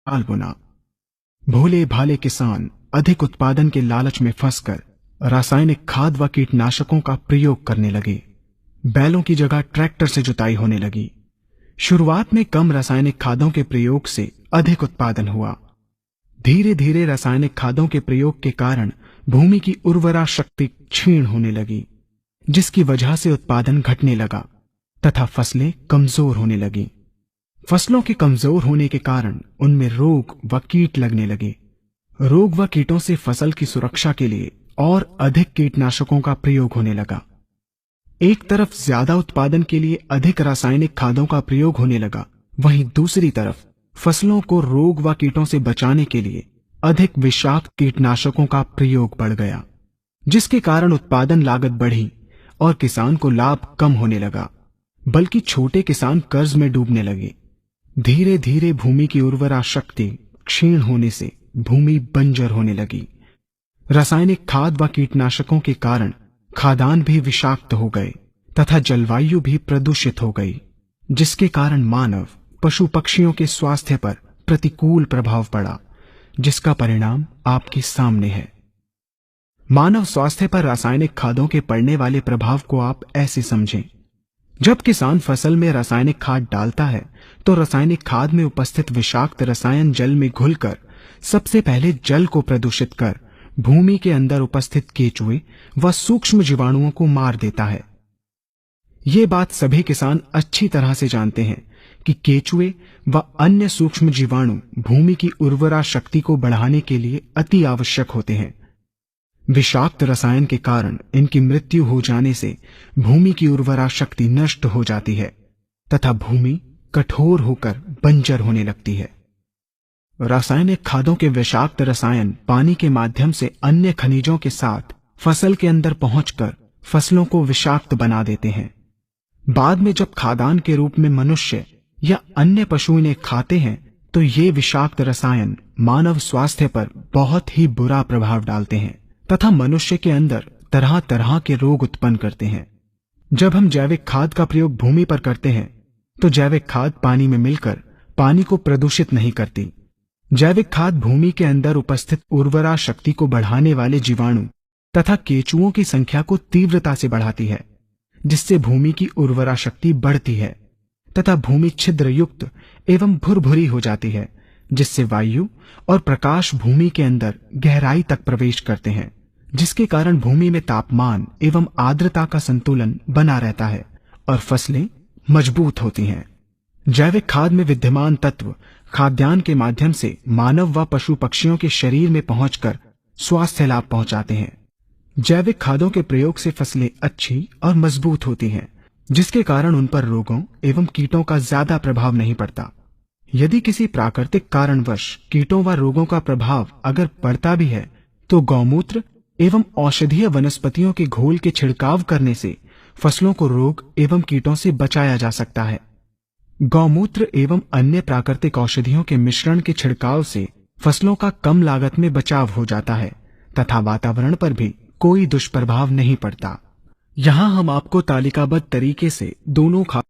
साल बुना। भोले भाले किसान अधिक उत्पादन के लालच में फंसकर रासायनिक खाद व कीटनाशकों का प्रयोग करने लगे। बैलों की जगह ट्रैक्टर से जुताई होने लगी। शुरुआत में कम रासायनिक खादों के प्रयोग से अधिक उत्पादन हुआ। धीरे धीरे रासायनिक खादों के प्रयोग के कारण भूमि की उर्वरा शक्ति क्षीण होने लगी, जिसकी वजह से उत्पादन घटने लगा तथा फसलें कमजोर होने लगी। फसलों के कमजोर होने के कारण उनमें रोग व कीट लगने लगे। रोग व कीटों से फसल की सुरक्षा के लिए और अधिक कीटनाशकों का प्रयोग होने लगा। एक तरफ ज्यादा उत्पादन के लिए अधिक रासायनिक खादों का प्रयोग होने लगा, वहीं दूसरी तरफ फसलों को रोग व कीटों से बचाने के लिए अधिक विषाक्त कीटनाशकों का प्रयोग बढ़ गया, जिसके कारण उत्पादन लागत बढ़ी और किसान को लाभ कम होने लगा, बल्कि छोटे किसान कर्ज में डूबने लगे। धीरे धीरे भूमि की उर्वरा शक्ति क्षीण होने से भूमि बंजर होने लगी। रासायनिक खाद व कीटनाशकों के कारण खाद्यान्न भी विषाक्त हो गए तथा जलवायु भी प्रदूषित हो गई, जिसके कारण मानव पशु पक्षियों के स्वास्थ्य पर प्रतिकूल प्रभाव पड़ा, जिसका परिणाम आपके सामने है। मानव स्वास्थ्य पर रासायनिक खादों के पड़ने वाले प्रभाव को आप ऐसे समझें। जब किसान फसल में रासायनिक खाद डालता है तो रासायनिक खाद में उपस्थित विषाक्त रसायन जल में घुलकर सबसे पहले जल को प्रदूषित कर भूमि के अंदर उपस्थित केचुए व सूक्ष्म जीवाणुओं को मार देता है। ये बात सभी किसान अच्छी तरह से जानते हैं कि केचुए व अन्य सूक्ष्म जीवाणु भूमि की उर्वरा शक्ति को बढ़ाने के लिए अति आवश्यक होते हैं। विषाक्त रसायन के कारण इनकी मृत्यु हो जाने से भूमि की उर्वरा शक्ति नष्ट हो जाती है तथा भूमि कठोर होकर बंजर होने लगती है। रासायनिक खादों के विषाक्त रसायन पानी के माध्यम से अन्य खनिजों के साथ फसल के अंदर पहुंचकर फसलों को विषाक्त बना देते हैं। बाद में जब खाद्यान्न के रूप में मनुष्य या अन्य पशु इन्हें खाते हैं तो ये विषाक्त रसायन मानव स्वास्थ्य पर बहुत ही बुरा प्रभाव डालते हैं तथा मनुष्य के अंदर तरह तरह के रोग उत्पन्न करते हैं। जब हम जैविक खाद का प्रयोग भूमि पर करते हैं तो जैविक खाद पानी में मिलकर पानी को प्रदूषित नहीं करती। जैविक खाद भूमि के अंदर उपस्थित उर्वरा शक्ति को बढ़ाने वाले जीवाणु तथा केचुओं की संख्या को तीव्रता से बढ़ाती है, जिससे भूमि की उर्वरा शक्ति बढ़ती है तथा भूमि छिद्र युक्त एवं भुरभुरी हो जाती है, जिससे वायु और प्रकाश भूमि के अंदर गहराई तक प्रवेश करते हैं, जिसके कारण भूमि में तापमान एवं आर्द्रता का संतुलन बना रहता है और फसलें मजबूत होती हैं। जैविक खाद में विद्यमान तत्व खाद्यान्न के माध्यम से मानव व पशु पक्षियों के शरीर में पहुंचकर स्वास्थ्य लाभ पहुंचाते हैं। जैविक खादों के प्रयोग से फसलें अच्छी और मजबूत होती हैं, जिसके कारण उन पर रोगों एवं कीटों का ज्यादा प्रभाव नहीं पड़ता। यदि किसी प्राकृतिक कारणवश कीटों व रोगों का प्रभाव अगर पड़ता भी है तो गौमूत्र एवं औषधीय वनस्पतियों के घोल के छिड़काव करने से फसलों को रोग एवं कीटों से बचाया जा सकता है। गौमूत्र एवं अन्य प्राकृतिक औषधियों के मिश्रण के छिड़काव से फसलों का कम लागत में बचाव हो जाता है तथा वातावरण पर भी कोई दुष्प्रभाव नहीं पड़ता। यहाँ हम आपको तालिकाबद्ध तरीके से दोनों